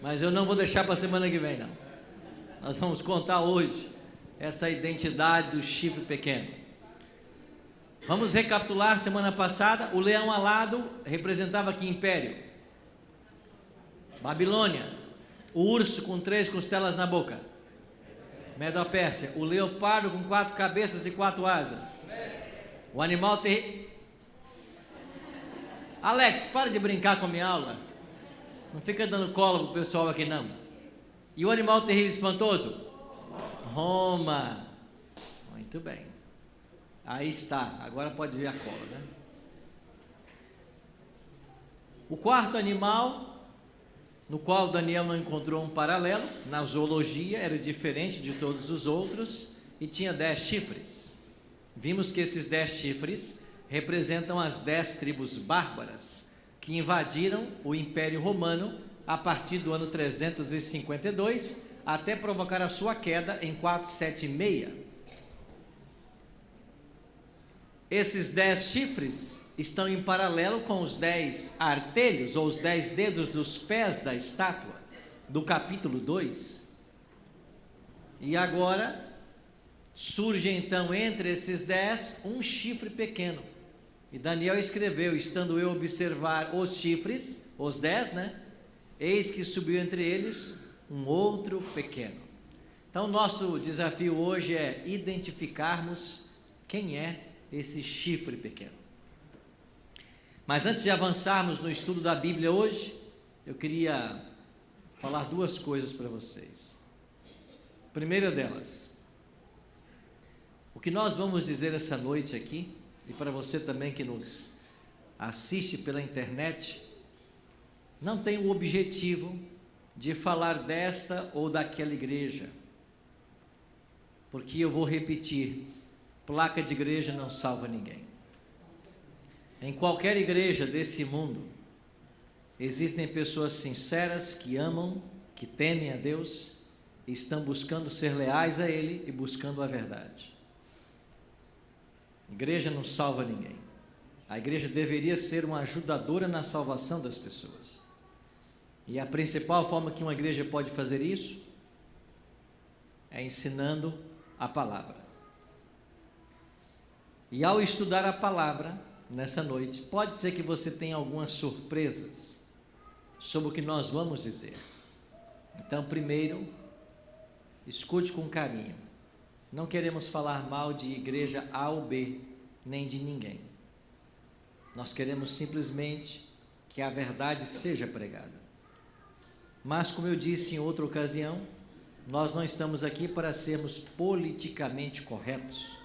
Mas eu não vou deixar para a semana que vem, não. Nós vamos contar hoje essa identidade do chifre pequeno. Vamos recapitular. Semana passada, o leão alado representava que império? Babilônia. O urso com 3 costelas na boca? Medo-Pérsia. O leopardo com 4 cabeças e 4 asas? O animal terrível. Alex, para de brincar com a minha aula. Não fica dando cola pro pessoal aqui, não. E o animal terrível e espantoso? Roma. Muito bem. Aí está. Agora pode ver a cola, né? O quarto animal, no qual Daniel não encontrou um paralelo, na zoologia era diferente de todos os outros e tinha 10 chifres. Vimos que esses 10 chifres representam as 10 tribos bárbaras que invadiram o Império Romano a partir do ano 352 até provocar a sua queda em 476. Esses 10 chifres estão em paralelo com os 10 artelhos ou os 10 dedos dos pés da estátua do capítulo 2. E agora surge então entre esses 10 um chifre pequeno. E Daniel escreveu: estando eu a observar os chifres, os 10, né? Eis que subiu entre eles um outro pequeno. Então nosso desafio hoje é identificarmos quem é esse chifre pequeno. Mas antes de avançarmos no estudo da Bíblia hoje, eu queria falar 2 coisas para vocês. A primeira delas, o que nós vamos dizer essa noite aqui, e para você também que nos assiste pela internet, não tem o objetivo de falar desta ou daquela igreja, porque eu vou repetir: placa de igreja não salva ninguém. Em qualquer igreja desse mundo, existem pessoas sinceras que amam, que temem a Deus, e estão buscando ser leais a Ele e buscando a verdade. A igreja não salva ninguém. A igreja deveria ser uma ajudadora na salvação das pessoas. E a principal forma que uma igreja pode fazer isso é ensinando a palavra. E ao estudar a palavra nessa noite, pode ser que você tenha algumas surpresas sobre o que nós vamos dizer. Então, primeiro, escute com carinho. Não queremos falar mal de igreja A ou B, nem de ninguém. Nós queremos simplesmente que a verdade seja pregada. Mas, como eu disse em outra ocasião, nós não estamos aqui para sermos politicamente corretos,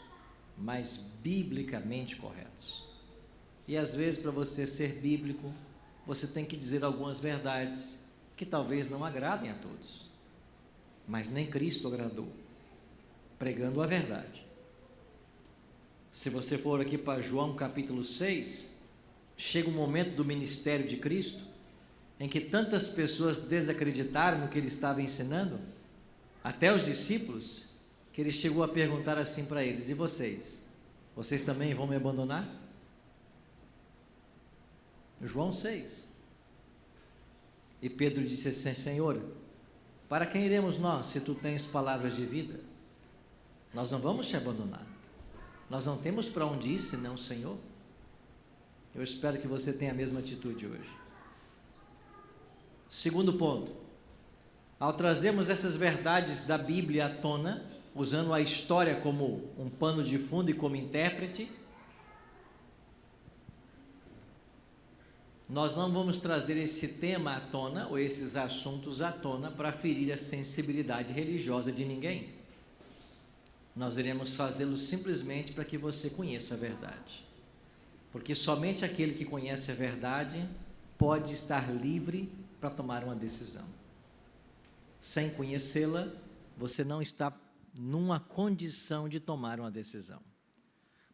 mas biblicamente corretos. E às vezes, para você ser bíblico, você tem que dizer algumas verdades que talvez não agradem a todos, mas nem Cristo agradou, pregando a verdade. Se você for aqui para João capítulo 6, chega um momento do ministério de Cristo em que tantas pessoas desacreditaram no que ele estava ensinando, até os discípulos, que ele chegou a perguntar assim para eles: e vocês? Vocês também vão me abandonar? João 6. E Pedro disse assim: Senhor, para quem iremos nós, se tu tens palavras de vida? Nós não vamos te abandonar. Nós não temos para onde ir senão o Senhor. Eu espero que você tenha a mesma atitude hoje. Segundo ponto, ao trazermos essas verdades da Bíblia à tona, usando a história como um pano de fundo e como intérprete, nós não vamos trazer esse tema à tona, ou esses assuntos à tona, para ferir a sensibilidade religiosa de ninguém. Nós iremos fazê-lo simplesmente para que você conheça a verdade. Porque somente aquele que conhece a verdade pode estar livre para tomar uma decisão. Sem conhecê-la, você não está numa condição de tomar uma decisão.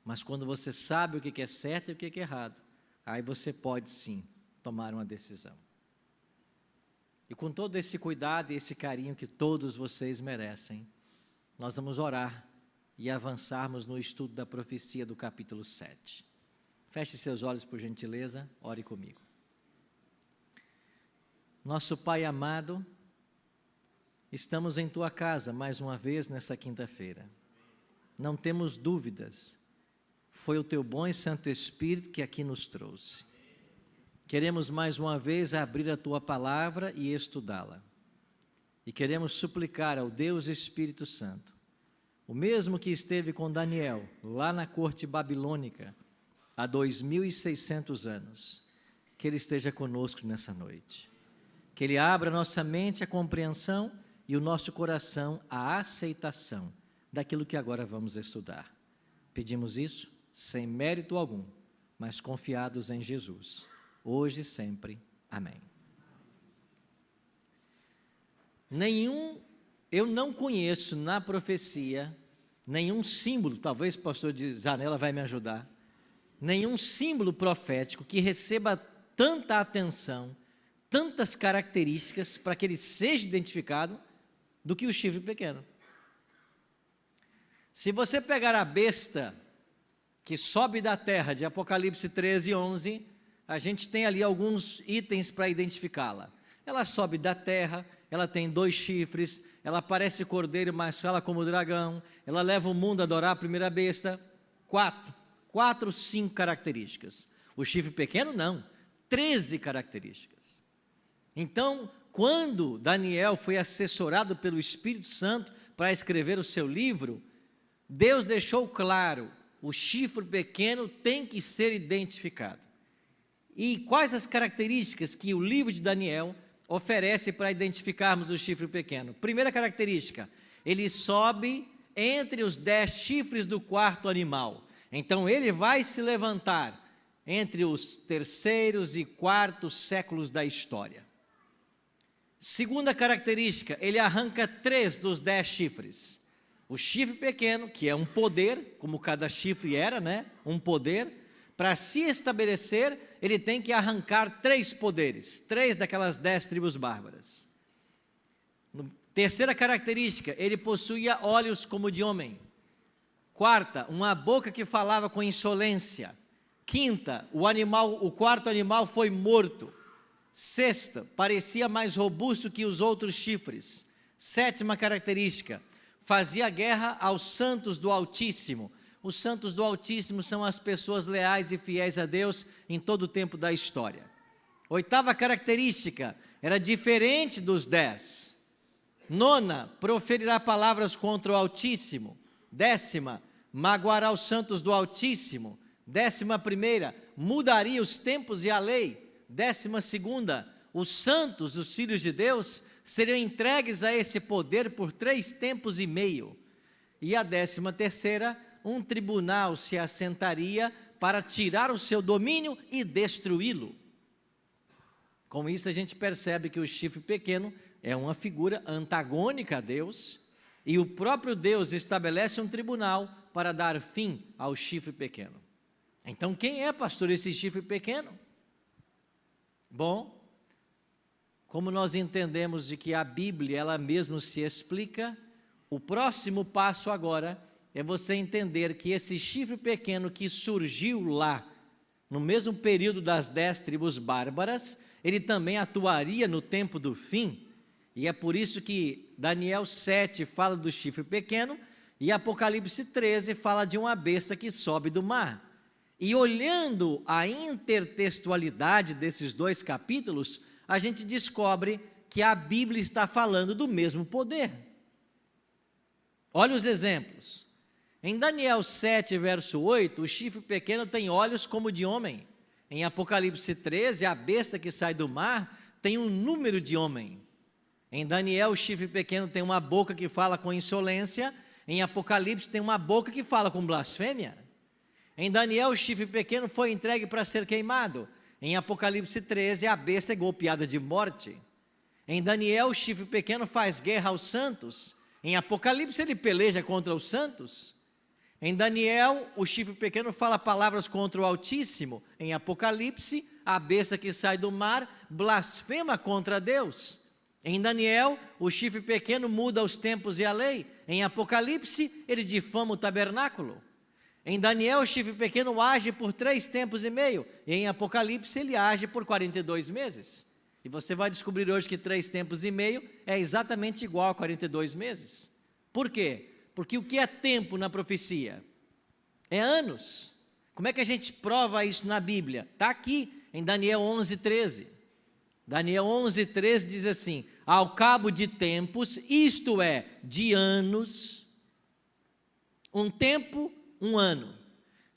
Mas quando você sabe o que é certo e o que é errado, aí você pode sim tomar uma decisão. E com todo esse cuidado e esse carinho que todos vocês merecem, nós vamos orar e avançarmos no estudo da profecia do capítulo 7. Feche seus olhos por gentileza, ore comigo. Nosso Pai amado, estamos em tua casa mais uma vez nessa quinta-feira. Não temos dúvidas, foi o teu bom e santo Espírito que aqui nos trouxe. Queremos mais uma vez abrir a tua palavra e estudá-la. E queremos suplicar ao Deus Espírito Santo, o mesmo que esteve com Daniel, lá na corte babilônica, há 2.600 anos, que Ele esteja conosco nessa noite. Que Ele abra nossa mente à compreensão e o nosso coração à aceitação daquilo que agora vamos estudar. Pedimos isso sem mérito algum, mas confiados em Jesus, hoje e sempre. Amém. Eu não conheço na profecia nenhum símbolo, talvez o pastor de Zanella vai me ajudar, nenhum símbolo profético que receba tanta atenção, tantas características para que ele seja identificado do que o chifre pequeno. Se você pegar a besta que sobe da terra, de Apocalipse 13, 11, a gente tem ali alguns itens para identificá-la. Ela sobe da terra, ela tem 2 chifres, ela parece cordeiro, mas fala como dragão, ela leva o mundo a adorar a primeira besta. 5 características. O chifre pequeno não, 13 características. Então, quando Daniel foi assessorado pelo Espírito Santo para escrever o seu livro, Deus deixou claro, o chifre pequeno tem que ser identificado. E quais as características que o livro de Daniel oferece para identificarmos o chifre pequeno? Primeira característica, ele sobe entre os 10 chifres do 4º animal. Então ele vai se levantar entre os 3º e 4º séculos da história. Segunda característica, ele arranca 3 dos 10 chifres. O chifre pequeno, que é um poder, como cada chifre era, né? Um poder. Para se estabelecer, ele tem que arrancar 3 poderes, 3 daquelas 10 tribos bárbaras. Terceira característica, ele possuía olhos como de homem. Quarta, uma boca que falava com insolência. Quinta, o 4º animal foi morto. Sexta, parecia mais robusto que os outros chifres. Sétima característica, fazia guerra aos santos do Altíssimo. Os santos do Altíssimo são as pessoas leais e fiéis a Deus em todo o tempo da história. Oitava característica, era diferente dos 10. Nona, proferirá palavras contra o Altíssimo. 10ª, magoará os santos do Altíssimo. 11ª, mudaria os tempos e a lei. 12ª, os santos, os filhos de Deus, seriam entregues a esse poder por 3 tempos e meio. E a 13ª, um tribunal se assentaria para tirar o seu domínio e destruí-lo. Com isso a gente percebe que o chifre pequeno é uma figura antagônica a Deus, e o próprio Deus estabelece um tribunal para dar fim ao chifre pequeno. Então quem é, pastor, esse chifre pequeno? Bom, como nós entendemos de que a Bíblia ela mesma se explica, o próximo passo agora é você entender que esse chifre pequeno que surgiu lá, no mesmo período das 10 tribos bárbaras, ele também atuaria no tempo do fim, e é por isso que Daniel 7 fala do chifre pequeno, e Apocalipse 13 fala de uma besta que sobe do mar. E olhando a intertextualidade desses 2 capítulos, a gente descobre que a Bíblia está falando do mesmo poder. Olha os exemplos. Em Daniel 7, verso 8, o chifre pequeno tem olhos como de homem. Em Apocalipse 13, a besta que sai do mar tem um número de homem. Em Daniel, o chifre pequeno tem uma boca que fala com insolência. Em Apocalipse, tem uma boca que fala com blasfêmia. Em Daniel, o chifre pequeno foi entregue para ser queimado. Em Apocalipse 13, a besta é golpeada de morte. Em Daniel, o chifre pequeno faz guerra aos santos. Em Apocalipse, ele peleja contra os santos. Em Daniel, o chifre pequeno fala palavras contra o Altíssimo. Em Apocalipse, a besta que sai do mar blasfema contra Deus. Em Daniel, o chifre pequeno muda os tempos e a lei. Em Apocalipse, ele difama o tabernáculo. Em Daniel, o chifre pequeno age por 3 tempos e meio. E em Apocalipse, ele age por 42 meses. E você vai descobrir hoje que 3 tempos e meio é exatamente igual a 42 meses. Por quê? Porque o que é tempo na profecia? É anos. Como é que a gente prova isso na Bíblia? Está aqui em Daniel 11:13. Daniel 11:13 diz assim: ao cabo de tempos, isto é, de anos, um tempo, um ano.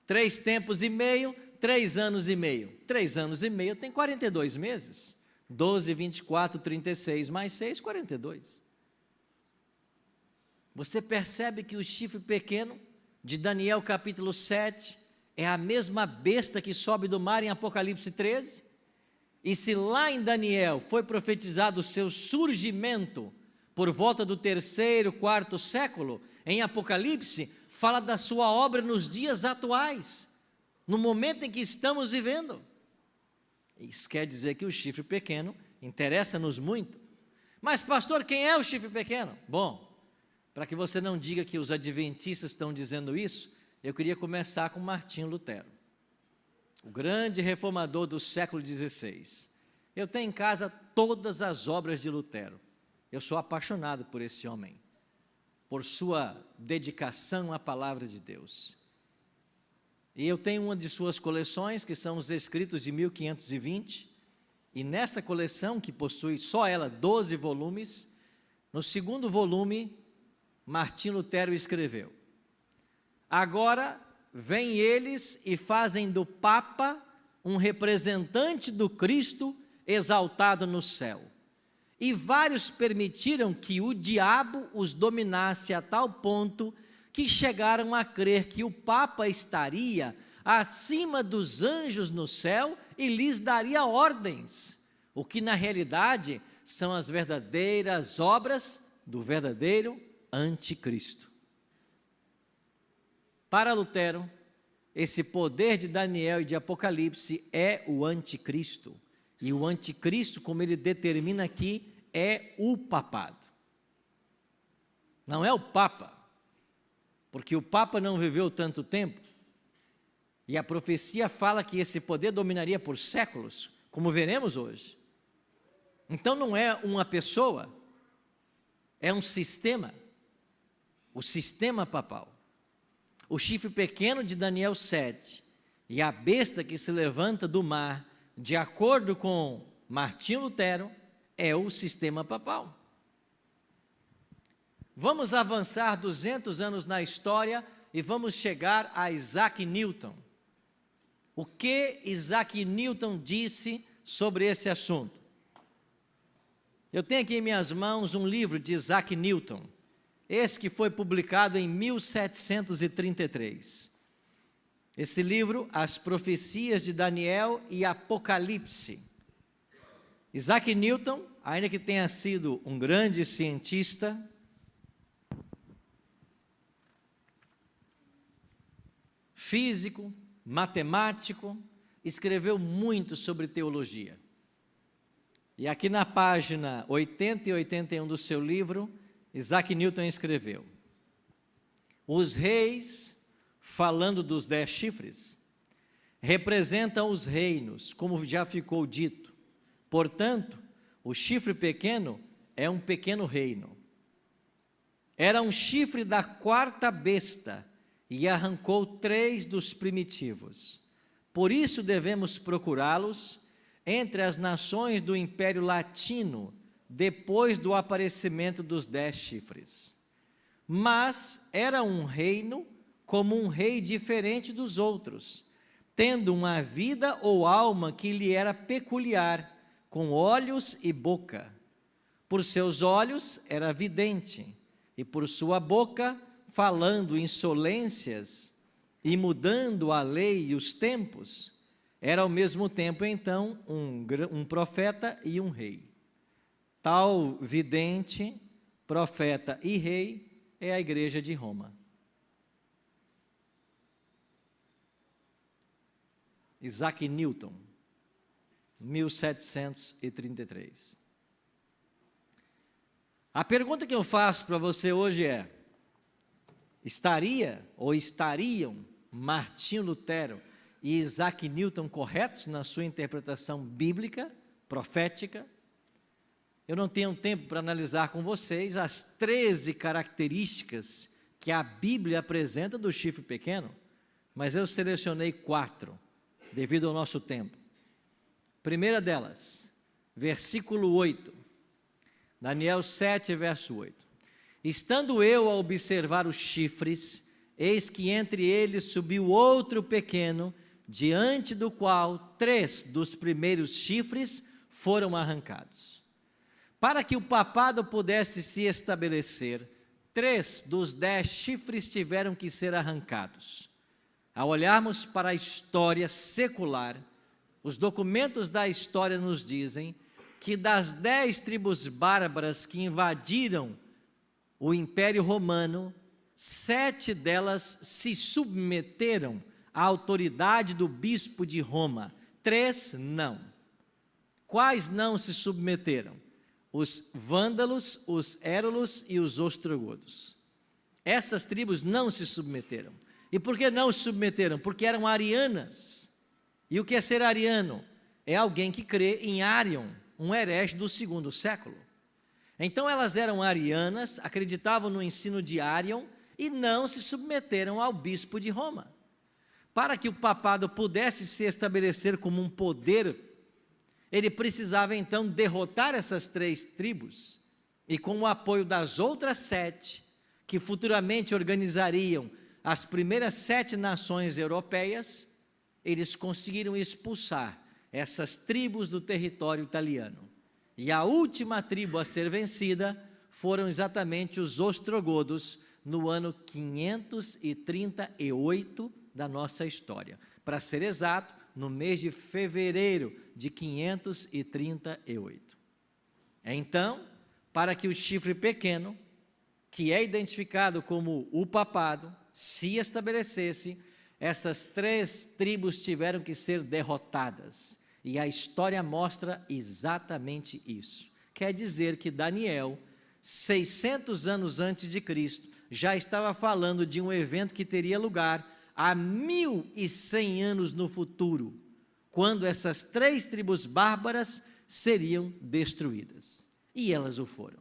3 tempos e meio, 3 anos e meio. 3 anos e meio tem 42 meses. 12, 24, 36, mais 6, 42. Você percebe que o chifre pequeno de Daniel capítulo 7 é a mesma besta que sobe do mar em Apocalipse 13? E se lá em Daniel foi profetizado o seu surgimento por volta do 3º, 4º século, em Apocalipse fala da sua obra nos dias atuais, no momento em que estamos vivendo. Isso quer dizer que o chifre pequeno interessa-nos muito. Mas pastor, quem é o chifre pequeno? Bom, para que você não diga que os adventistas estão dizendo isso, eu queria começar com Martinho Lutero, o grande reformador do século XVI. Eu tenho em casa todas as obras de Lutero. Eu sou apaixonado por esse homem, por sua dedicação à palavra de Deus. E eu tenho uma de suas coleções, que são os escritos de 1520, e nessa coleção, que possui só ela 12 volumes, no 2º volume, Martinho Lutero escreveu: agora vêm eles e fazem do Papa um representante do Cristo exaltado no céu. E vários permitiram que o diabo os dominasse a tal ponto que chegaram a crer que o Papa estaria acima dos anjos no céu e lhes daria ordens, o que na realidade são as verdadeiras obras do verdadeiro anticristo. Para Lutero, esse poder de Daniel e de Apocalipse é o anticristo. E o anticristo, como ele determina aqui, é o papado. Não é o Papa, porque o Papa não viveu tanto tempo. E a profecia fala que esse poder dominaria por séculos, como veremos hoje. Então não é uma pessoa, é um sistema, o sistema papal. O chifre pequeno de Daniel 7 e a besta que se levanta do mar, de acordo com Martinho Lutero, é o sistema papal. Vamos avançar 200 anos na história e vamos chegar a Isaac Newton. O que Isaac Newton disse sobre esse assunto? Eu tenho aqui em minhas mãos um livro de Isaac Newton, esse que foi publicado em 1733. Esse livro, As Profecias de Daniel e Apocalipse. Isaac Newton, ainda que tenha sido um grande cientista, físico, matemático, escreveu muito sobre teologia. E aqui na página 80 e 81 do seu livro, Isaac Newton escreveu: os reis, falando dos 10 chifres, representam os reinos, como já ficou dito. Portanto, o chifre pequeno é um pequeno reino. Era um chifre da 4ª besta e arrancou 3 dos primitivos. Por isso devemos procurá-los entre as nações do Império Latino, depois do aparecimento dos 10 chifres. Mas era um reino como um rei diferente dos outros, tendo uma vida ou alma que lhe era peculiar, com olhos e boca. Por seus olhos era vidente, e por sua boca falando insolências e mudando a lei e os tempos, era ao mesmo tempo então um profeta e um rei. Tal vidente, profeta e rei é a igreja de Roma. Isaac Newton, 1733. A pergunta que eu faço para você hoje é: estaria ou estariam Martinho Lutero e Isaac Newton corretos na sua interpretação bíblica, profética, eu não tenho tempo para analisar com vocês as 13 características que a Bíblia apresenta do chifre pequeno, mas eu selecionei 4, devido ao nosso tempo. Primeira delas, versículo 8, Daniel 7, verso 8. Estando eu a observar os chifres, eis que entre eles subiu outro pequeno, diante do qual 3 dos primeiros chifres foram arrancados. Para que o papado pudesse se estabelecer, 3 dos 10 chifres tiveram que ser arrancados. Ao olharmos para a história secular, os documentos da história nos dizem que das 10 tribos bárbaras que invadiram o Império Romano, 7 delas se submeteram à autoridade do bispo de Roma, 3 não. Quais não se submeteram? Os vândalos, os érulos e os ostrogodos. Essas tribos não se submeteram. E por que não se submeteram? Porque eram arianas. E o que é ser ariano? É alguém que crê em Arion, um herege do 2º século. Então elas eram arianas, acreditavam no ensino de Arion e não se submeteram ao bispo de Roma. Para que o papado pudesse se estabelecer como um poder, ele precisava então derrotar essas 3 tribos, e com o apoio das outras 7, que futuramente organizariam as primeiras 7 nações europeias, eles conseguiram expulsar essas tribos do território italiano. E a última tribo a ser vencida foram exatamente os ostrogodos, no ano 538 da nossa história. Para ser exato, no mês de fevereiro de 538. Então, para que o chifre pequeno, que é identificado como o papado, se estabelecesse, essas 3 tribos tiveram que ser derrotadas. E a história mostra exatamente isso. Quer dizer que Daniel, 600 anos antes de Cristo, já estava falando de um evento que teria lugar há 1100 anos no futuro, quando essas 3 tribos bárbaras seriam destruídas. E elas o foram.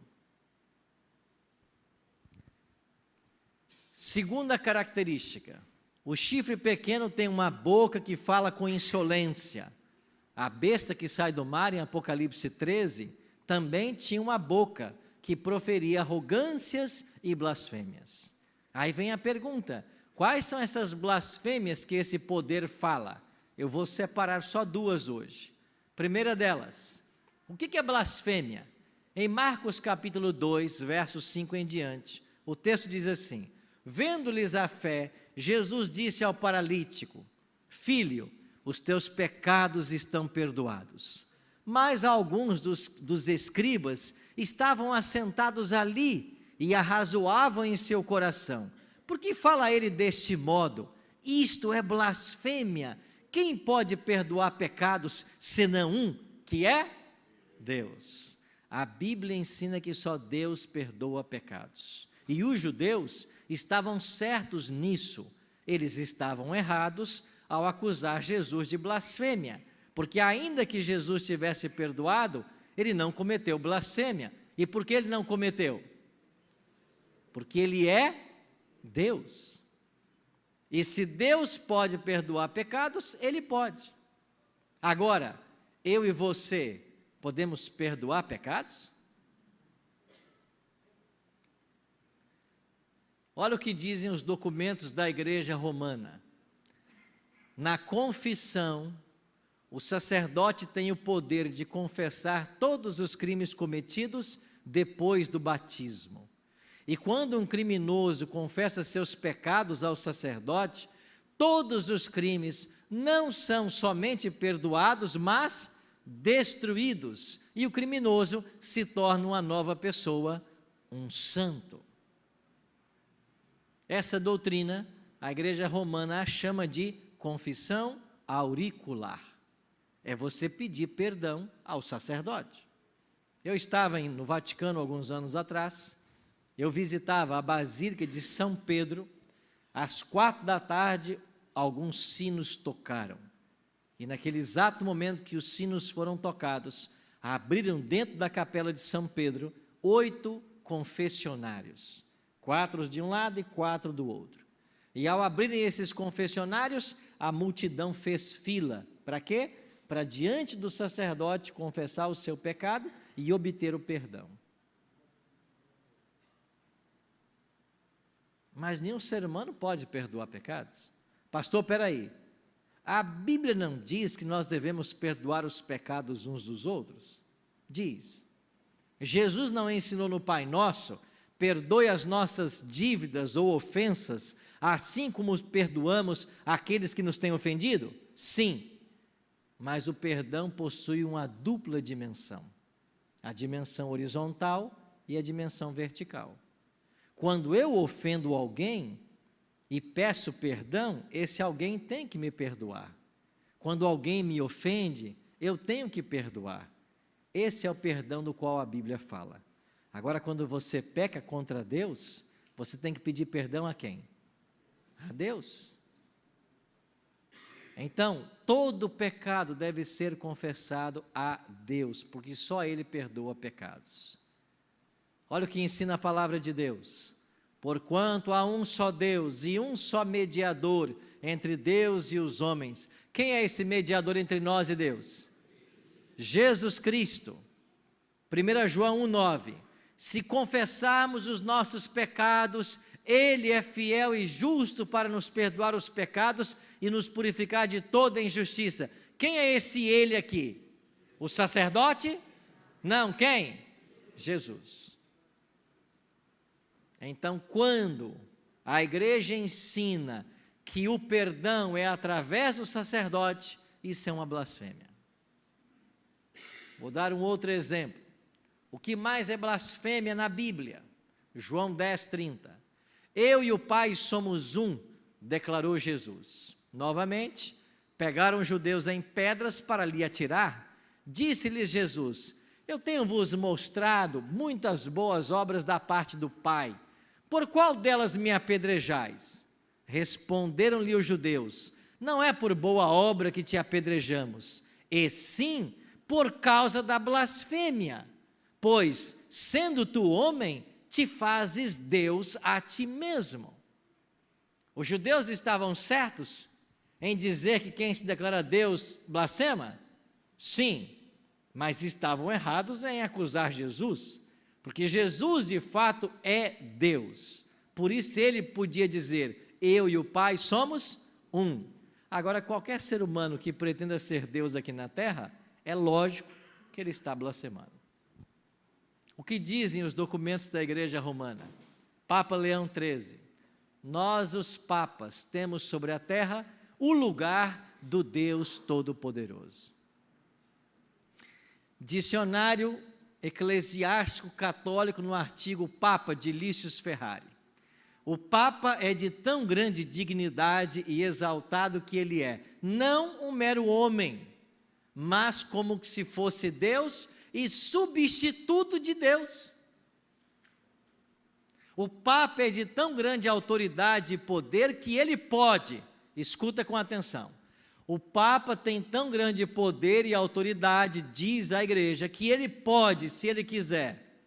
Segunda característica, o chifre pequeno tem uma boca que fala com insolência. A besta que sai do mar, em Apocalipse 13, também tinha uma boca que proferia arrogâncias e blasfêmias. Aí vem a pergunta: quais são essas blasfêmias que esse poder fala? Eu vou separar só 2 hoje. Primeira delas, o que é blasfêmia? Em Marcos capítulo 2, versos 5 em diante, o texto diz assim: vendo-lhes a fé, Jesus disse ao paralítico: filho, os teus pecados estão perdoados. Mas alguns dos escribas estavam assentados ali e arrazoavam em seu coração: por que fala ele deste modo? Isto é blasfêmia. Quem pode perdoar pecados senão um, que é Deus? A Bíblia ensina que só Deus perdoa pecados. E os judeus estavam certos nisso. Eles estavam errados ao acusar Jesus de blasfêmia, porque ainda que Jesus tivesse perdoado, ele não cometeu blasfêmia. E por que ele não cometeu? Porque ele é Deus. E se Deus pode perdoar pecados, ele pode. Agora, eu e você podemos perdoar pecados? Olha o que dizem os documentos da Igreja Romana. Na confissão, o sacerdote tem o poder de confessar todos os crimes cometidos depois do batismo. E quando um criminoso confessa seus pecados ao sacerdote, todos os crimes não são somente perdoados, mas destruídos. E o criminoso se torna uma nova pessoa, um santo. Essa doutrina, a Igreja Romana a chama de confissão auricular. É você pedir perdão ao sacerdote. Eu estava no Vaticano alguns anos atrás, eu visitava a Basílica de São Pedro, às 4 da tarde, alguns sinos tocaram. E naquele exato momento que os sinos foram tocados, abriram dentro da capela de São Pedro 8 confessionários, 4 de um lado e 4 do outro. E ao abrirem esses confessionários, a multidão fez fila. Para quê? Para diante do sacerdote confessar o seu pecado e obter o perdão. Mas nenhum ser humano pode perdoar pecados. Pastor, peraí, a Bíblia não diz que nós devemos perdoar os pecados uns dos outros? Diz. Jesus não ensinou no Pai Nosso, perdoe as nossas dívidas ou ofensas, assim como perdoamos aqueles que nos têm ofendido? Sim, mas o perdão possui uma dupla dimensão, a dimensão horizontal e a dimensão vertical. Quando eu ofendo alguém e peço perdão, esse alguém tem que me perdoar. Quando alguém me ofende, eu tenho que perdoar. Esse é o perdão do qual a Bíblia fala. Agora, quando você peca contra Deus, você tem que pedir perdão a quem? A Deus. Então, todo pecado deve ser confessado a Deus, porque só Ele perdoa pecados. Olha o que ensina a palavra de Deus. Porquanto há um só Deus e um só mediador entre Deus e os homens. Quem é esse mediador entre nós e Deus? Jesus Cristo. 1 João 1,9. Se confessarmos os nossos pecados, Ele é fiel e justo para nos perdoar os pecados e nos purificar de toda injustiça. Quem é esse Ele aqui? O sacerdote? Não, quem? Jesus. Então, quando a igreja ensina que o perdão é através do sacerdote, isso é uma blasfêmia. Vou dar um outro exemplo. O que mais é blasfêmia na Bíblia? João 10:30. Eu e o Pai somos um, declarou Jesus. Novamente, pegaram os judeus em pedras para lhe atirar. Disse-lhes Jesus: eu tenho vos mostrado muitas boas obras da parte do Pai. Por qual delas me apedrejais? Responderam-lhe os judeus: não é por boa obra que te apedrejamos, e sim por causa da blasfêmia, pois, sendo tu homem, te fazes Deus a ti mesmo. Os judeus estavam certos em dizer que quem se declara Deus blasfema? Sim, mas estavam errados em acusar Jesus, porque Jesus de fato é Deus. Por isso ele podia dizer: eu e o Pai somos um. Agora, qualquer ser humano que pretenda ser Deus aqui na terra, é lógico que ele está blasfemando. O que dizem os documentos da Igreja Romana? Papa Leão XIII. Nós, os papas, temos sobre a terra o lugar do Deus Todo-Poderoso. Dicionário Eclesiástico Católico, no artigo Papa de Lícius Ferrari. O Papa é de tão grande dignidade e exaltado que ele é, não um mero homem, mas como se fosse Deus e substituto de Deus. O Papa é de tão grande autoridade e poder que ele pode, escuta com atenção, o Papa tem tão grande poder e autoridade, diz a Igreja, que ele pode, se ele quiser,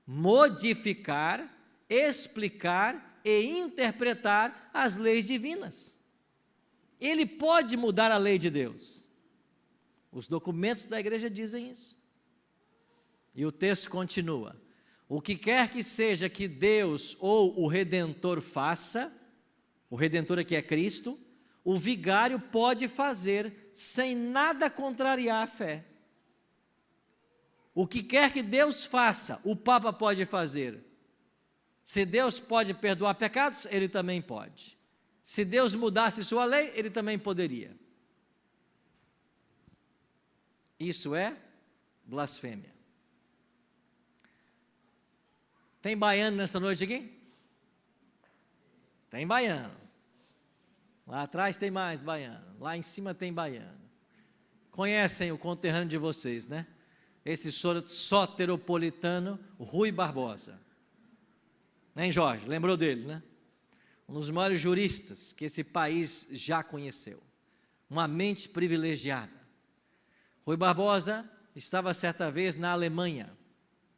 modificar, explicar e interpretar as leis divinas. Ele pode mudar a lei de Deus. Os documentos da Igreja dizem isso. E o texto continua: o que quer que seja que Deus ou o Redentor faça, o Redentor aqui é Cristo, o vigário pode fazer sem nada contrariar a fé. O que quer que Deus faça, o Papa pode fazer. Se Deus pode perdoar pecados, ele também pode. Se Deus mudasse sua lei, ele também poderia. Isso é blasfêmia. Tem baiano nessa noite aqui? Tem baiano. Lá atrás tem mais baiano. Lá em cima tem baiano. Conhecem o conterrâneo de vocês, né? Esse soteropolitano Rui Barbosa. Né, Jorge? Lembrou dele, né? Um dos maiores juristas que esse país já conheceu. Uma mente privilegiada. Rui Barbosa estava certa vez na Alemanha,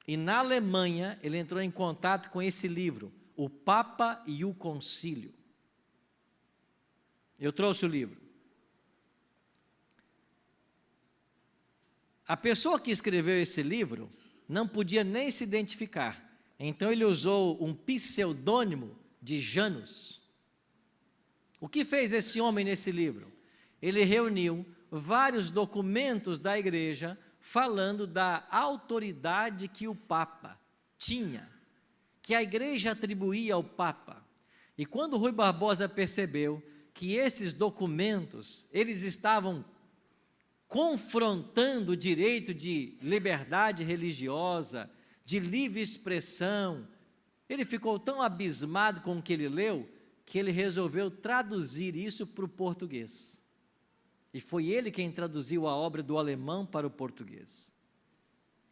e na Alemanha ele entrou em contato com esse livro, O Papa e o Concílio. Eu trouxe o livro. A pessoa que escreveu esse livro não podia nem se identificar, então ele usou um pseudônimo de Janus. O que fez esse homem nesse livro? Ele reuniu vários documentos da igreja falando da autoridade que o Papa tinha, que a igreja atribuía ao Papa. E quando Rui Barbosa percebeu que esses documentos, eles estavam confrontando o direito de liberdade religiosa, de livre expressão, ele ficou tão abismado com o que ele leu, que ele resolveu traduzir isso para o português. E foi ele quem traduziu a obra do alemão para o português.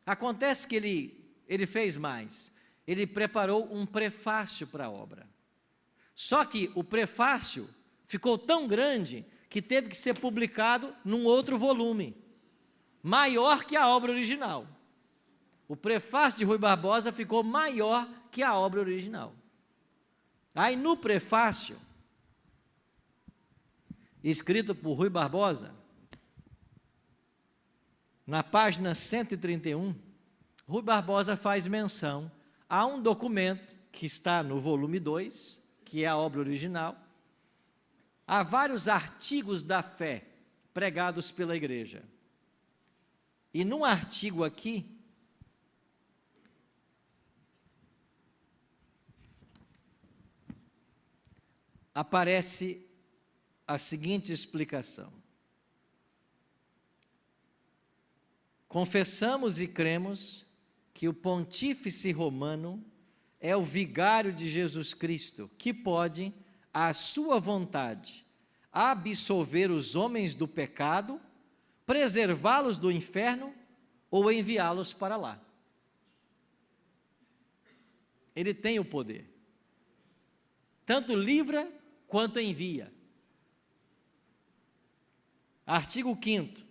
Acontece que ele fez mais, ele preparou um prefácio para a obra. Só que o prefácio ficou tão grande que teve que ser publicado num outro volume, maior que a obra original. O prefácio de Rui Barbosa ficou maior que a obra original. Aí no prefácio, escrito por Rui Barbosa, na página 131, Rui Barbosa faz menção a um documento que está no volume 2, que é a obra original. Há vários artigos da fé pregados pela igreja. E num artigo aqui, aparece a seguinte explicação: confessamos e cremos que o pontífice romano é o vigário de Jesus Cristo, que pode, à sua vontade, absolver os homens do pecado, preservá-los do inferno ou enviá-los para lá. Ele tem o poder, tanto livra quanto envia. Artigo 5º.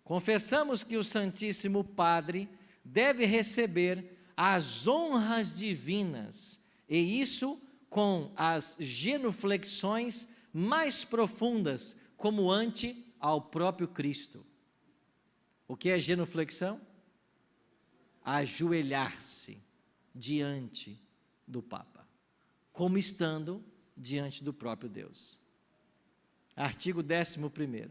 Confessamos que o Santíssimo Padre deve receber as honras divinas, e isso com as genuflexões mais profundas, como ante ao próprio Cristo. O que é genuflexão? Ajoelhar-se diante do Papa, como estando diante do próprio Deus. Artigo 11º.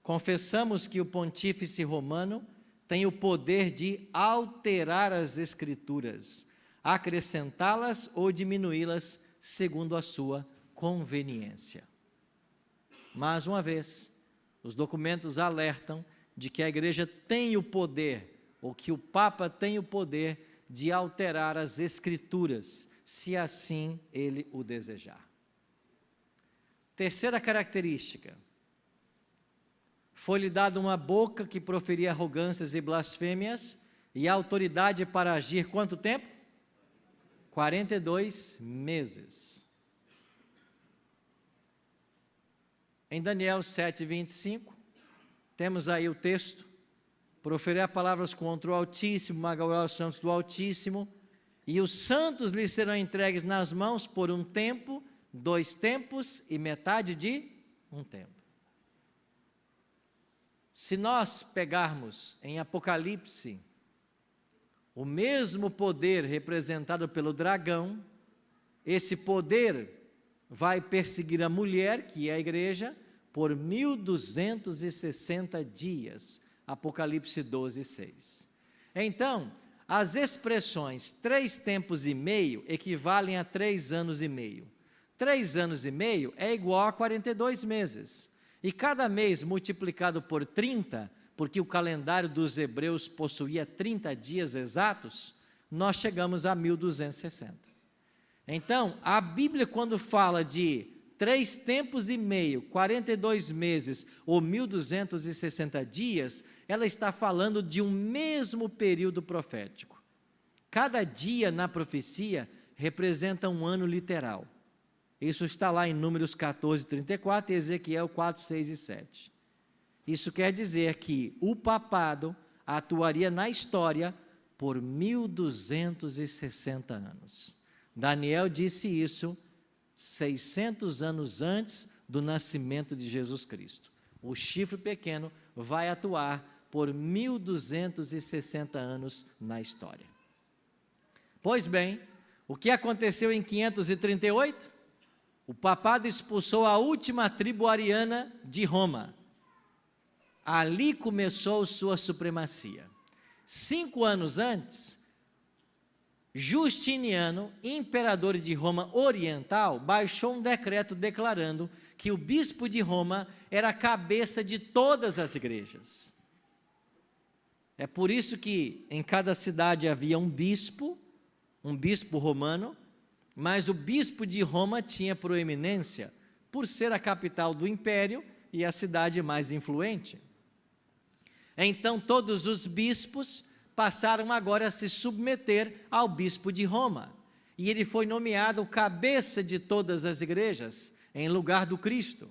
Confessamos que o pontífice romano tem o poder de alterar as Escrituras, acrescentá-las ou diminuí-las segundo a sua conveniência. Mais uma vez, os documentos alertam de que a igreja tem o poder, ou que o Papa tem o poder de alterar as Escrituras, se assim ele o desejar. Terceira característica: foi-lhe dada uma boca que proferia arrogâncias e blasfêmias, e autoridade para agir quanto tempo? 42 meses. Em Daniel 7:25, temos aí o texto: proferir palavras contra o Altíssimo, magoar os santos do Altíssimo, e os santos lhes serão entregues nas mãos por um tempo, 2 tempos e metade de um tempo. Se nós pegarmos em Apocalipse o mesmo poder representado pelo dragão, esse poder vai perseguir a mulher, que é a igreja, por 1260 dias. Apocalipse 12:6. Então, as expressões 3 tempos e meio equivalem a 3 anos e meio. 3 anos e meio é igual a 42 meses. E cada mês multiplicado por 30, porque o calendário dos hebreus possuía 30 dias exatos, nós chegamos a 1260. Então, a Bíblia, quando fala de 3 tempos e meio, 42 meses ou 1260 dias, ela está falando de um mesmo período profético. Cada dia na profecia representa um ano literal. Isso está lá em Números 14:34 e Ezequiel 4:6 e 7. Isso quer dizer que o papado atuaria na história por 1260 anos. Daniel disse isso 600 anos antes do nascimento de Jesus Cristo. O chifre pequeno vai atuar por 1260 anos na história. Pois bem, o que aconteceu em 538? O papado expulsou a última tribo ariana de Roma. Ali começou sua supremacia. 5 anos antes, Justiniano, imperador de Roma Oriental, baixou um decreto declarando que o bispo de Roma era a cabeça de todas as igrejas. É por isso que em cada cidade havia um bispo romano, mas o bispo de Roma tinha proeminência por ser a capital do império e a cidade mais influente. Então todos os bispos passaram agora a se submeter ao bispo de Roma, e ele foi nomeado cabeça de todas as igrejas, em lugar do Cristo.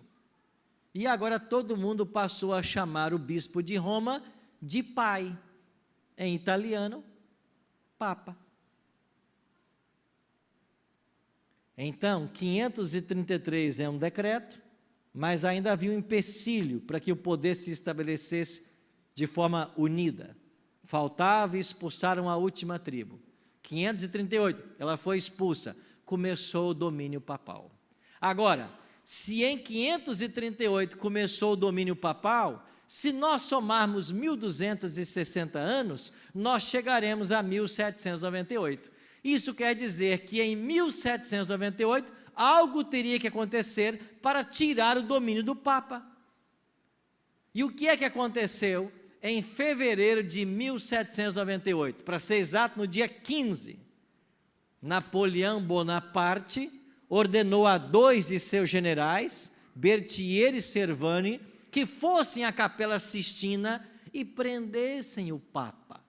E agora todo mundo passou a chamar o bispo de Roma de pai, em italiano, Papa. Então, 533 é um decreto, mas ainda havia um empecilho para que o poder se estabelecesse de forma unida. Faltava e expulsaram a última tribo. 538, ela foi expulsa, começou o domínio papal. Agora, se em 538 começou o domínio papal, se nós somarmos 1260 anos, nós chegaremos a 1798. Isso quer dizer que em 1798, algo teria que acontecer para tirar o domínio do Papa. E o que é que aconteceu em fevereiro de 1798? Para ser exato, no dia 15, Napoleão Bonaparte ordenou a 2 de seus generais, Berthier e Servane, que fossem à Capela Sistina e prendessem o Papa.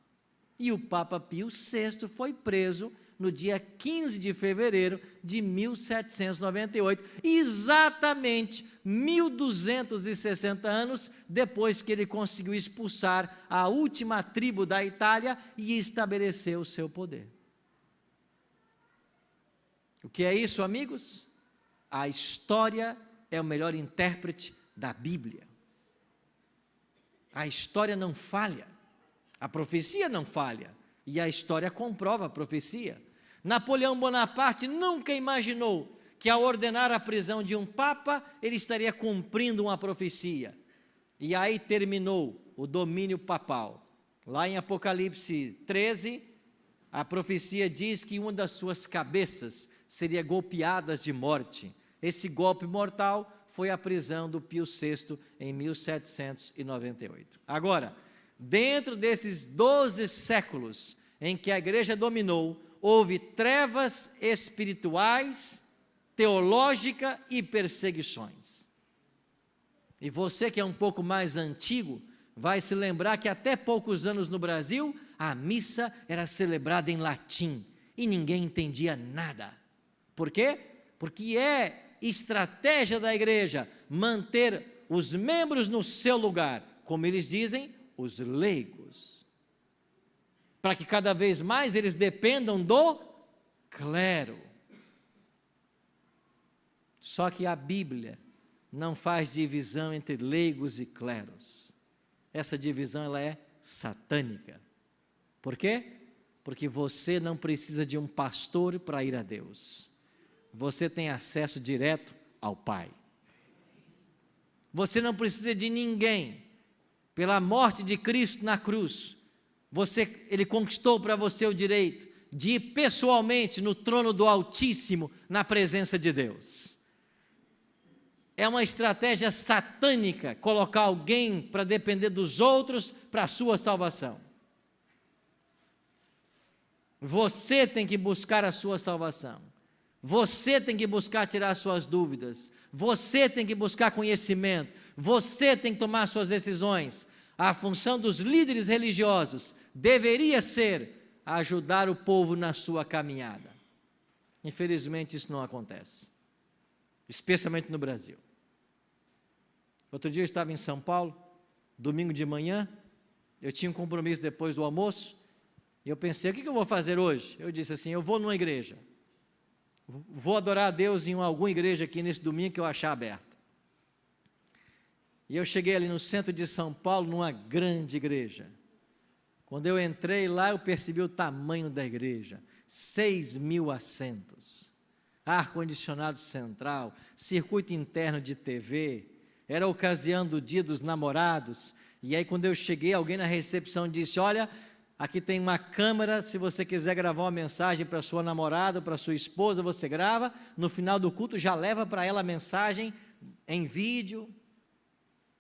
E o Papa Pio VI foi preso no dia 15 de fevereiro de 1798, exatamente 1260 anos depois que ele conseguiu expulsar a última tribo da Itália e estabeleceu o seu poder. O que é isso, amigos? A história é o melhor intérprete da Bíblia. A história não falha, a profecia não falha, e a história comprova a profecia. Napoleão Bonaparte nunca imaginou que ao ordenar a prisão de um papa, ele estaria cumprindo uma profecia. E aí terminou o domínio papal. Lá em Apocalipse 13, a profecia diz que uma das suas cabeças seria golpeada de morte. Esse golpe mortal foi a prisão do Pio VI em 1798. Agora, dentro desses 12 séculos em que a igreja dominou, houve trevas espirituais, teológica e perseguições. E você que é um pouco mais antigo, vai se lembrar que até poucos anos no Brasil, a missa era celebrada em latim e ninguém entendia nada. Por quê? Porque é estratégia da igreja manter os membros no seu lugar, como eles dizem, os leigos, para que cada vez mais eles dependam do clero. Só que a Bíblia não faz divisão entre leigos e cleros. Essa divisão ela é satânica. Por quê? Porque você não precisa de um pastor para ir a Deus. Você tem acesso direto ao Pai. Você não precisa de ninguém. Pela morte de Cristo na cruz, Ele conquistou para você o direito de ir pessoalmente no trono do Altíssimo, na presença de Deus. É uma estratégia satânica colocar alguém para depender dos outros para a sua salvação. Você tem que buscar a sua salvação. Você tem que buscar tirar suas dúvidas. Você tem que buscar conhecimento. Você tem que tomar suas decisões. A função dos líderes religiosos deveria ser ajudar o povo na sua caminhada. Infelizmente isso não acontece, especialmente no Brasil. Outro dia eu estava em São Paulo, domingo de manhã, eu tinha um compromisso depois do almoço, e eu pensei, o que eu vou fazer hoje? Eu disse assim, eu vou numa igreja, vou adorar a Deus em alguma igreja aqui nesse domingo que eu achar aberta. E eu cheguei ali no centro de São Paulo, numa grande igreja. Quando eu entrei lá, eu percebi o tamanho da igreja, 6.000 assentos, ar-condicionado central, circuito interno de TV, era a ocasião do dia dos namorados, e aí quando eu cheguei, alguém na recepção disse, olha, aqui tem uma câmera, se você quiser gravar uma mensagem para sua namorada, para sua esposa, você grava, no final do culto já leva para ela a mensagem em vídeo.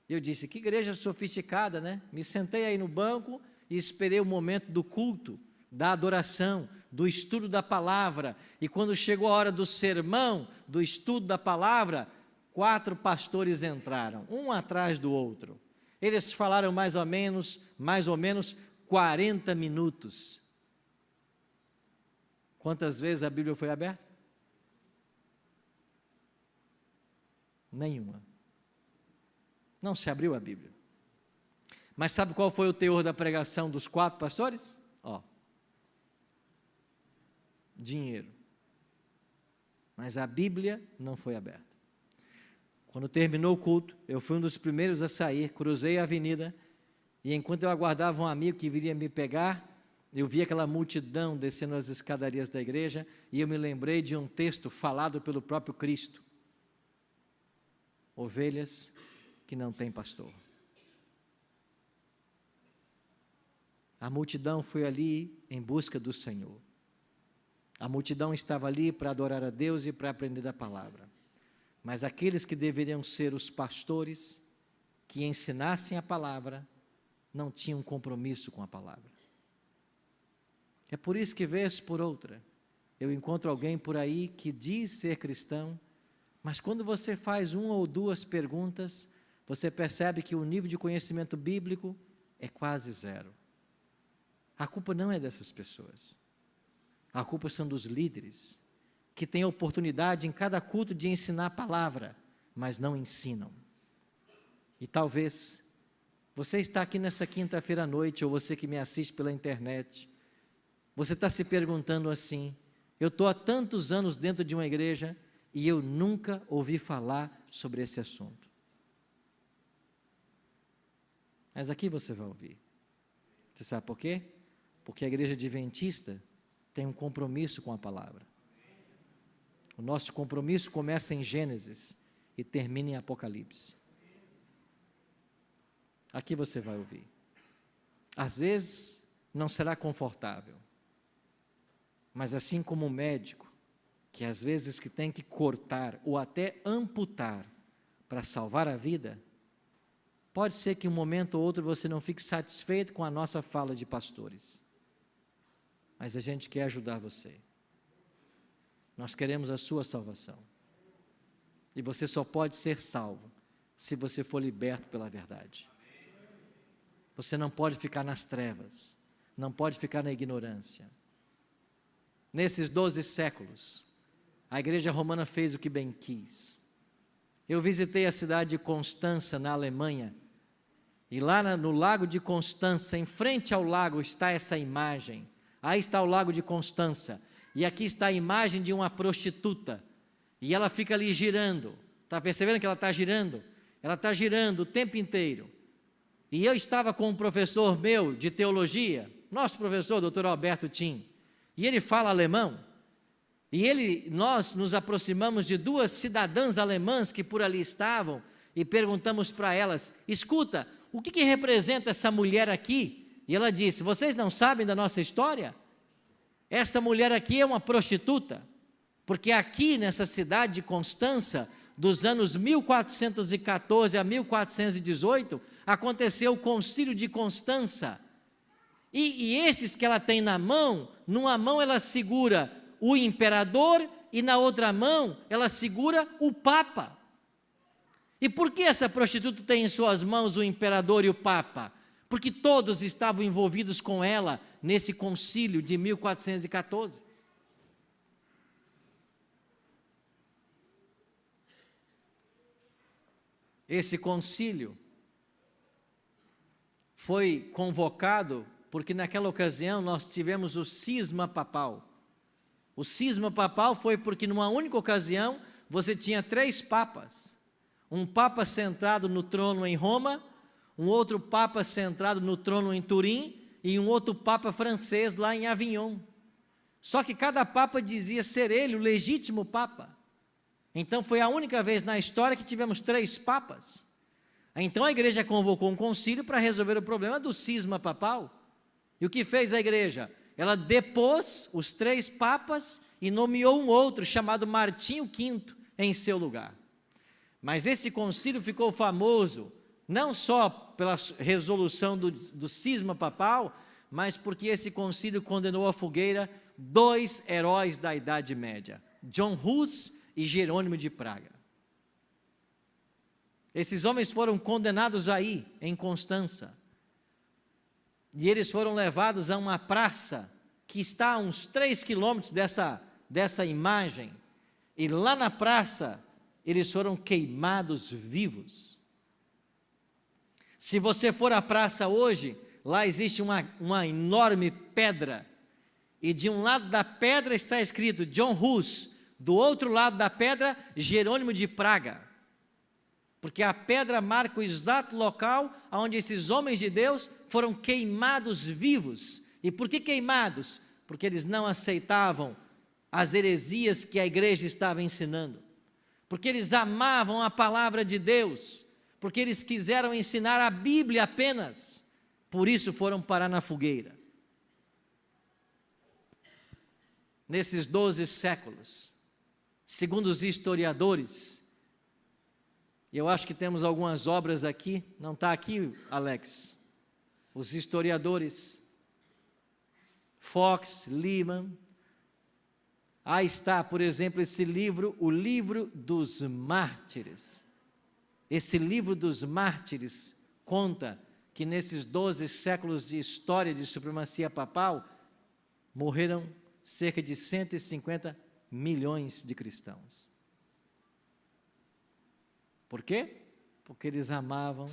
Eu disse, que igreja sofisticada, né? Me sentei aí no banco e esperei o momento do culto, da adoração, do estudo da palavra, e quando chegou a hora do sermão, do estudo da palavra, 4 pastores entraram, um atrás do outro. Eles falaram mais ou menos 40 minutos. Quantas vezes a Bíblia foi aberta? Nenhuma. Não se abriu a Bíblia. Mas sabe qual foi o teor da pregação dos 4 pastores? Dinheiro. Mas a Bíblia não foi aberta. Quando terminou o culto, eu fui um dos primeiros a sair, cruzei a avenida, e enquanto eu aguardava um amigo que viria me pegar, eu vi aquela multidão descendo as escadarias da igreja, e eu me lembrei de um texto falado pelo próprio Cristo. Ovelhas que não têm pastor. A multidão foi ali em busca do Senhor. A multidão estava ali para adorar a Deus e para aprender a palavra. Mas aqueles que deveriam ser os pastores, que ensinassem a palavra, não tinham compromisso com a palavra. É por isso que, vez por outra, eu encontro alguém por aí que diz ser cristão, mas quando você faz 1 ou 2 perguntas, você percebe que o nível de conhecimento bíblico é quase zero. A culpa não é dessas pessoas. A culpa são dos líderes, que têm a oportunidade em cada culto de ensinar a palavra, mas não ensinam. E talvez você está aqui nessa quinta-feira à noite, ou você que me assiste pela internet, você está se perguntando assim, eu estou há tantos anos dentro de uma igreja e eu nunca ouvi falar sobre esse assunto. Mas aqui você vai ouvir. Você sabe por quê? Porque a igreja adventista tem um compromisso com a palavra. O nosso compromisso começa em Gênesis e termina em Apocalipse. Aqui você vai ouvir. Às vezes não será confortável, mas assim como o médico, que às vezes que tem que cortar ou até amputar para salvar a vida, pode ser que um momento ou outro você não fique satisfeito com a nossa fala de pastores, mas a gente quer ajudar você. Nós queremos a sua salvação. E você só pode ser salvo se você for liberto pela verdade. Você não pode ficar nas trevas, não pode ficar na ignorância. Nesses 12 séculos, a igreja romana fez o que bem quis. Eu visitei a cidade de Constança, na Alemanha, e lá no lago de Constança, em frente ao lago, está essa imagem. Aí está o lago de Constança, e aqui está a imagem de uma prostituta, e ela fica ali girando. Está percebendo que ela está girando? Ela está girando o tempo inteiro. E eu estava com um professor meu de teologia, nosso professor, Dr. Alberto Tim, e ele fala alemão, e nós nos aproximamos de 2 cidadãs alemãs que por ali estavam, e perguntamos para elas, escuta, o que representa essa mulher aqui? E ela disse, vocês não sabem da nossa história? Essa mulher aqui é uma prostituta, porque aqui nessa cidade de Constança, dos anos 1414 a 1418, aconteceu o concílio de Constança, e esses que ela tem na mão, numa mão ela segura o imperador, e na outra mão ela segura o papa. E por que essa prostituta tem em suas mãos o imperador e o papa? Porque todos estavam envolvidos com ela nesse concílio de 1414. Esse concílio foi convocado porque naquela ocasião nós tivemos o cisma papal. O cisma papal foi porque numa única ocasião você tinha 3 papas. Um papa centrado no trono em Roma, um outro papa centrado no trono em Turim e um outro papa francês lá em Avignon. Só que cada papa dizia ser ele o legítimo papa. Então foi a única vez na história que tivemos 3 papas. Então a igreja convocou um concílio para resolver o problema do cisma papal. E o que fez a igreja? Ela depôs os 3 papas e nomeou um outro chamado Martinho V em seu lugar. Mas esse concílio ficou famoso não só pela resolução do cisma papal, mas porque esse concílio condenou à fogueira 2 heróis da Idade Média, John Hus e Jerônimo de Praga. Esses homens foram condenados aí, em Constança, e eles foram levados a uma praça que está a uns 3 quilômetros dessa imagem, e lá na praça eles foram queimados vivos. Se você for à praça hoje, lá existe uma enorme pedra, e de um lado da pedra está escrito John Hus, do outro lado da pedra, Jerônimo de Praga, porque a pedra marca o exato local onde esses homens de Deus foram queimados vivos. E por que queimados? Porque eles não aceitavam as heresias que a igreja estava ensinando, porque eles amavam a palavra de Deus, porque eles quiseram ensinar a Bíblia apenas, por isso foram parar na fogueira. Nesses 12 séculos, segundo os historiadores, e eu acho que temos algumas obras aqui, não está aqui, Alex? Os historiadores, Fox, Lehman. Aí está, por exemplo, esse livro, o Livro dos Mártires. Esse Livro dos Mártires conta que nesses 12 séculos de história de supremacia papal, morreram cerca de 150 milhões de cristãos. Por quê? Porque eles amavam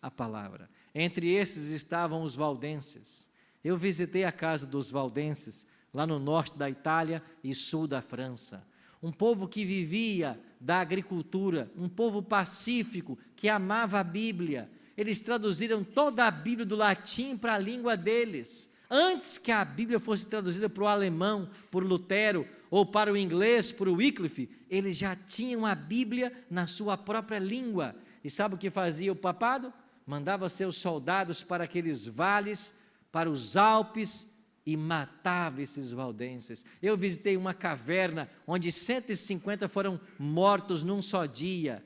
a palavra. Entre esses estavam os valdenses. Eu visitei a casa dos valdenses, lá no norte da Itália e sul da França. Um povo que vivia da agricultura, um povo pacífico, que amava a Bíblia. Eles traduziram toda a Bíblia do latim para a língua deles. Antes que a Bíblia fosse traduzida para o alemão, por Lutero, ou para o inglês, por Wycliffe, eles já tinham a Bíblia na sua própria língua. E sabe o que fazia o papado? Mandava seus soldados para aqueles vales, para os Alpes, e matava esses valdenses. Eu visitei uma caverna, onde 150 foram mortos num só dia.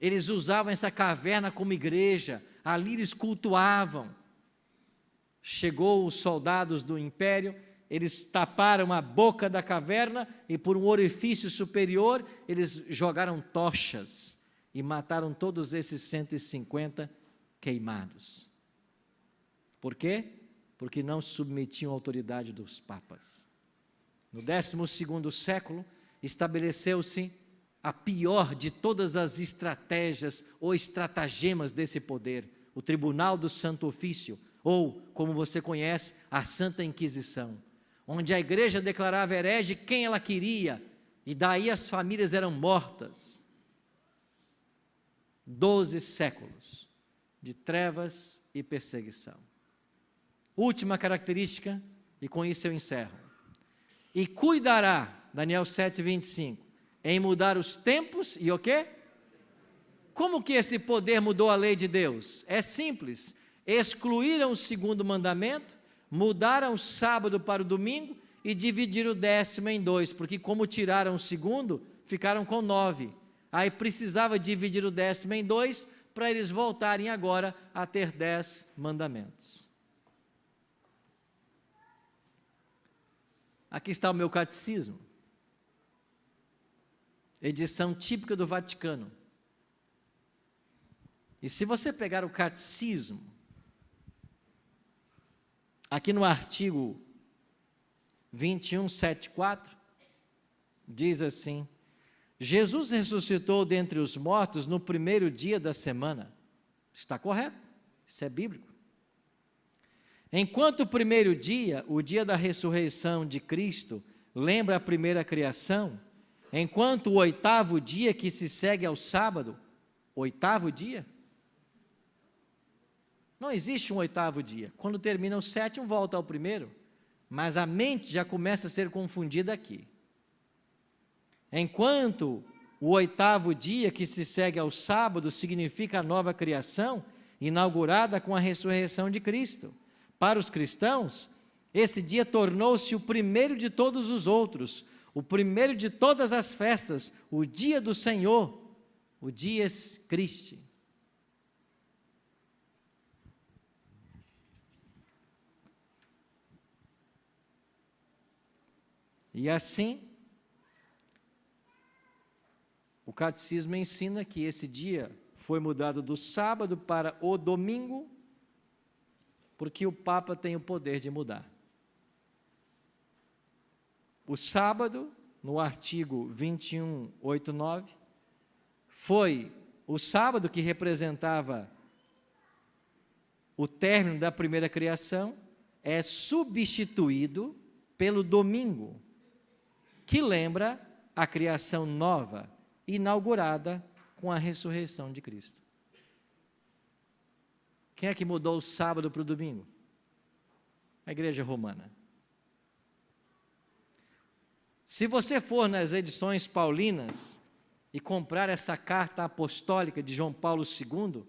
Eles usavam essa caverna como igreja, ali eles cultuavam. Chegou os soldados do império, eles taparam a boca da caverna e por um orifício superior eles jogaram tochas e mataram todos esses 150 queimados. Por quê? Porque não submetiam à autoridade dos papas. No 12º século, estabeleceu-se a pior de todas as estratégias ou estratagemas desse poder, o Tribunal do Santo Ofício, ou, como você conhece, a Santa Inquisição, onde a igreja declarava herege quem ela queria, e daí as famílias eram mortas. 12 séculos de trevas e perseguição. Última característica, e com isso eu encerro. E cuidará, Daniel 7:25, em mudar os tempos e o quê? Como que esse poder mudou a lei de Deus? É simples. Excluíram o 2º mandamento, mudaram o sábado para o domingo e dividiram o 10º em 2, porque como tiraram o 2º, ficaram com 9. Aí precisava dividir o 10º em 2 para eles voltarem agora a ter 10 mandamentos. Aqui está o meu catecismo, edição típica do Vaticano. E se você pegar o catecismo, aqui no artigo 2174, diz assim: Jesus ressuscitou dentre os mortos no primeiro dia da semana. Está correto, isso é bíblico. Enquanto o primeiro dia, o dia da ressurreição de Cristo, lembra a primeira criação, enquanto o oitavo dia que se segue ao sábado, oitavo dia? Não existe um oitavo dia. Quando termina o sétimo, volta ao primeiro. Mas a mente já começa a ser confundida aqui. Enquanto o oitavo dia que se segue ao sábado significa a nova criação, inaugurada com a ressurreição de Cristo. Para os cristãos, esse dia tornou-se o primeiro de todos os outros, o primeiro de todas as festas, o dia do Senhor, o Dies Christi. E assim, o catecismo ensina que esse dia foi mudado do sábado para o domingo, porque o Papa tem o poder de mudar. O sábado, no artigo 2189, foi o sábado que representava o término da primeira criação, é substituído pelo domingo, que lembra a criação nova, inaugurada com a ressurreição de Cristo. Quem é que mudou o sábado para o domingo? A Igreja Romana. Se você for nas edições paulinas e comprar essa carta apostólica de João Paulo II,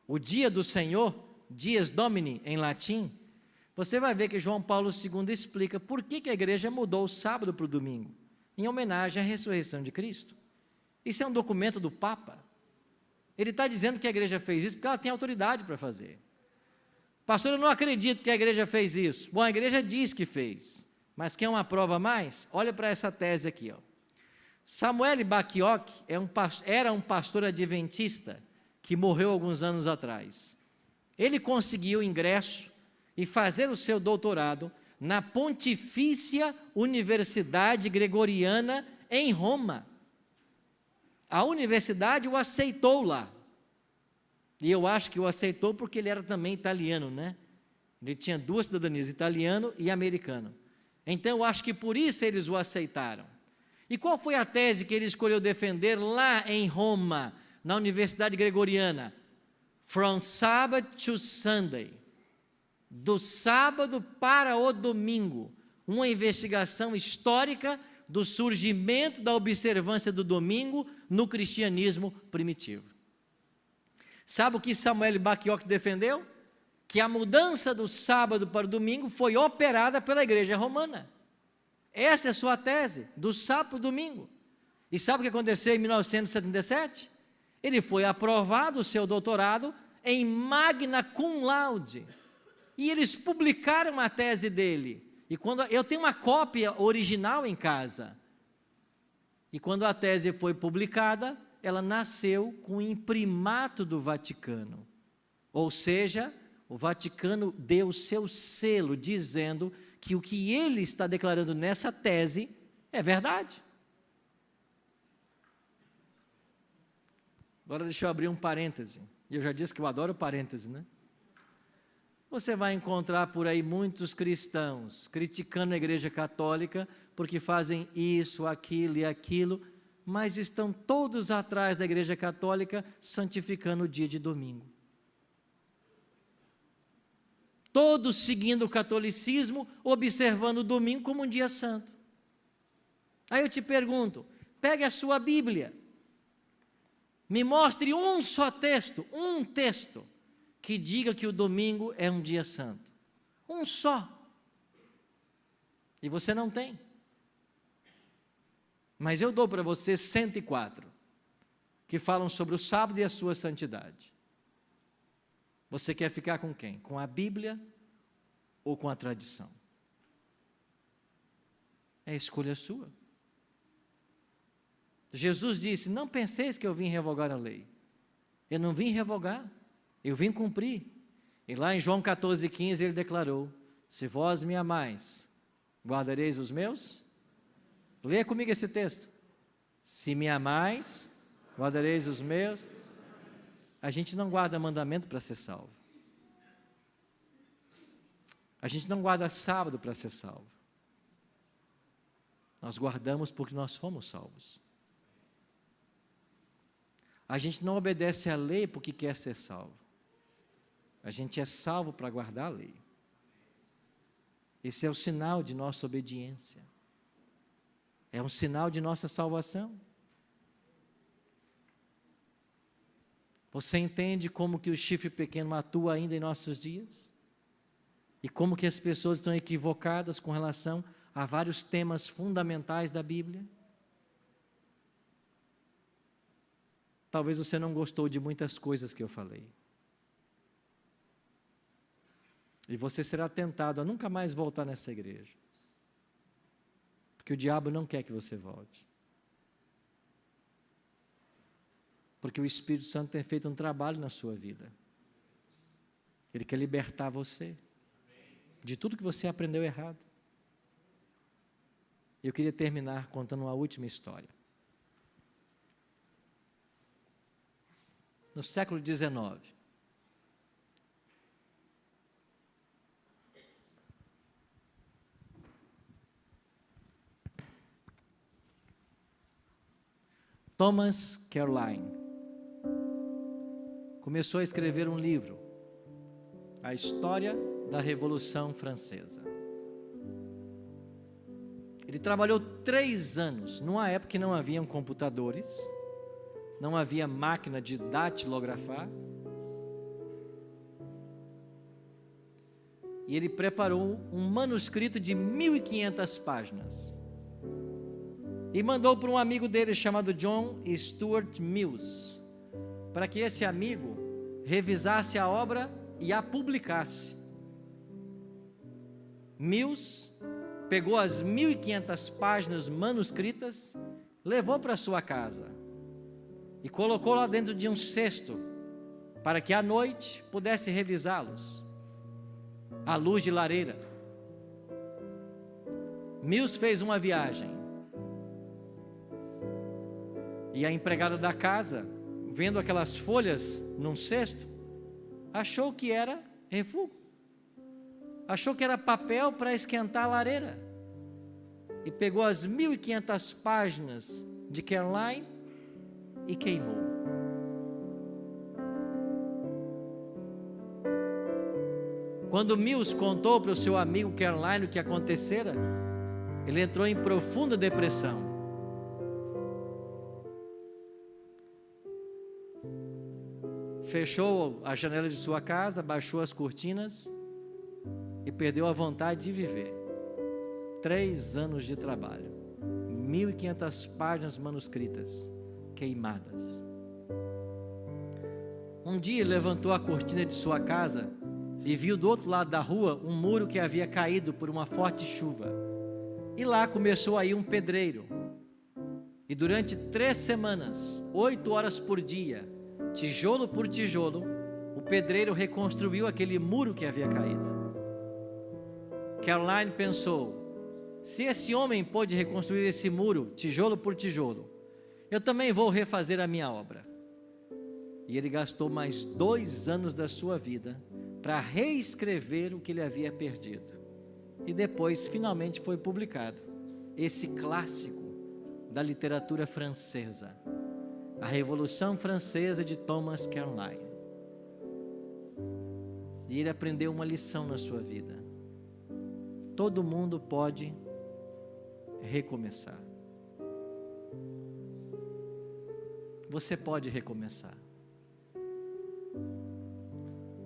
o dia do Senhor, Dies Domini em latim, você vai ver que João Paulo II explica por que a igreja mudou o sábado para o domingo, em homenagem à ressurreição de Cristo. Isso é um documento do Papa. Ele está dizendo que a igreja fez isso porque ela tem autoridade para fazer. Pastor, eu não acredito que a igreja fez isso. Bom, a igreja diz que fez, mas quer uma prova a mais? Olha para essa tese aqui, ó. Samuel Bacchiocchi era um pastor adventista que morreu alguns anos atrás. Ele conseguiu ingresso e fazer o seu doutorado na Pontifícia Universidade Gregoriana em Roma. A universidade o aceitou lá. E eu acho que o aceitou porque ele era também italiano, né? Ele tinha duas cidadanias, italiano e americano. Então eu acho que por isso eles o aceitaram. E qual foi a tese que ele escolheu defender lá em Roma, na Universidade Gregoriana? From Sabbath to Sunday. Do sábado para o domingo. Uma investigação histórica do surgimento da observância do domingo no cristianismo primitivo. Sabe o que Samuel Bacchiocchi defendeu? Que a mudança do sábado para o domingo foi operada pela igreja romana. Essa é a sua tese, do sábado para o domingo. E sabe o que aconteceu em 1977? Ele foi aprovado o seu doutorado em magna cum laude. E eles publicaram a tese dele. E quando eu tenho uma cópia original em casa. E quando a tese foi publicada, ela nasceu com o imprimato do Vaticano. Ou seja, o Vaticano deu o seu selo, dizendo que o que ele está declarando nessa tese é verdade. Agora deixa eu abrir um parêntese. Eu já disse que eu adoro parêntese, né? Você vai encontrar por aí muitos cristãos criticando a Igreja Católica porque fazem isso, aquilo e aquilo, mas estão todos atrás da Igreja Católica santificando o dia de domingo. Todos seguindo o catolicismo, observando o domingo como um dia santo. Aí eu te pergunto, pegue a sua Bíblia, me mostre um só texto, que diga que o domingo é um dia santo. Um só. E você não tem. Mas eu dou para você 104, que falam sobre o sábado e a sua santidade. Você quer ficar com quem? Com a Bíblia ou com a tradição? É escolha sua. Jesus disse, não penseis que eu vim revogar a lei. Eu não vim revogar, eu vim cumprir. E lá em João 14,15 ele declarou, se vós me amais, guardareis os meus? Leia comigo esse texto. Se me amais, guardareis os meus? A gente não guarda mandamento para ser salvo. A gente não guarda sábado para ser salvo. Nós guardamos porque nós fomos salvos. A gente não obedece à lei porque quer ser salvo. A gente é salvo para guardar a lei. Esse é o sinal de nossa obediência. É um sinal de nossa salvação. Você entende como que o chifre pequeno atua ainda em nossos dias? E como que as pessoas estão equivocadas com relação a vários temas fundamentais da Bíblia? Talvez você não gostou de muitas coisas que eu falei. E você será tentado a nunca mais voltar nessa igreja. Porque o diabo não quer que você volte. Porque o Espírito Santo tem feito um trabalho na sua vida. Ele quer libertar você de tudo que você aprendeu errado. Eu queria terminar contando uma última história. No século XIX, Thomas Carlyle começou a escrever um livro, A História da Revolução Francesa. Ele trabalhou 3 anos, numa época que não haviam computadores, não havia máquina de datilografar, e ele preparou um manuscrito de 1.500 páginas, e mandou para um amigo dele chamado John Stuart Mills, para que esse amigo revisasse a obra e a publicasse. Mills pegou as 1.500 páginas manuscritas, levou para sua casa e colocou lá dentro de um cesto, para que à noite pudesse revisá-los, à luz de lareira. Mills fez uma viagem, e a empregada da casa, vendo aquelas folhas num cesto, achou que era refúgio, achou que era papel para esquentar a lareira, e pegou as 1.500 páginas de Carlyle e queimou. Quando Mills contou para o seu amigo Carlyle o que acontecera, ele entrou em profunda depressão. Fechou a janela de sua casa, baixou as cortinas e perdeu a vontade de viver. 3 anos de trabalho, 1.500 páginas manuscritas, queimadas. Um dia ele levantou a cortina de sua casa e viu do outro lado da rua um muro que havia caído por uma forte chuva. E lá começou a ir um pedreiro. E durante 3 semanas, 8 horas por dia, tijolo por tijolo, o pedreiro reconstruiu aquele muro que havia caído. Carlyle pensou: se esse homem pôde reconstruir esse muro, tijolo por tijolo, eu também vou refazer a minha obra. E ele gastou mais 2 anos da sua vida para reescrever o que ele havia perdido. E depois, finalmente, foi publicado esse clássico da literatura francesa, A Revolução Francesa, de Thomas Carlyle. E ele aprendeu uma lição na sua vida: todo mundo pode recomeçar. Você pode recomeçar.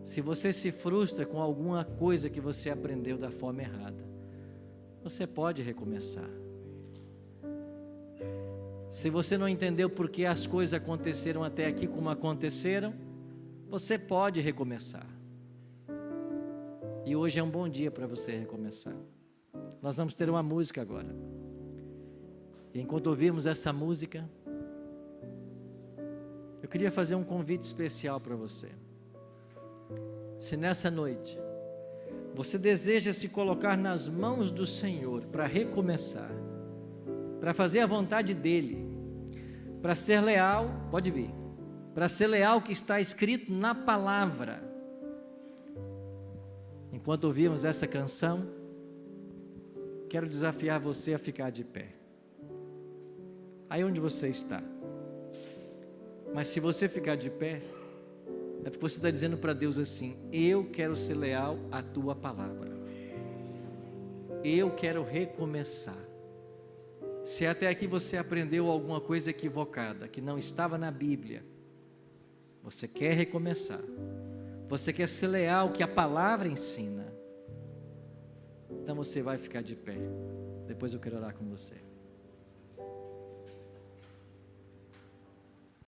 Se você se frustra com alguma coisa que você aprendeu da forma errada, você pode recomeçar. Se você não entendeu por que as coisas aconteceram até aqui como aconteceram, você pode recomeçar. E hoje é um bom dia para você recomeçar. Nós vamos ter uma música agora. E enquanto ouvimos essa música, eu queria fazer um convite especial para você. Se nessa noite você deseja se colocar nas mãos do Senhor para recomeçar, para fazer a vontade dEle, para ser leal, pode vir, para ser leal ao que está escrito na palavra. enquanto ouvíamos essa canção, quero desafiar você a ficar de pé. Aí onde você está. Mas se você ficar de pé, é porque você está dizendo para Deus assim: eu quero ser leal à tua palavra. Eu quero recomeçar. Se até aqui você aprendeu alguma coisa equivocada, que não estava na Bíblia, você quer recomeçar. Você quer ser leal ao que a palavra ensina. Então você vai ficar de pé. Depois eu quero orar com você.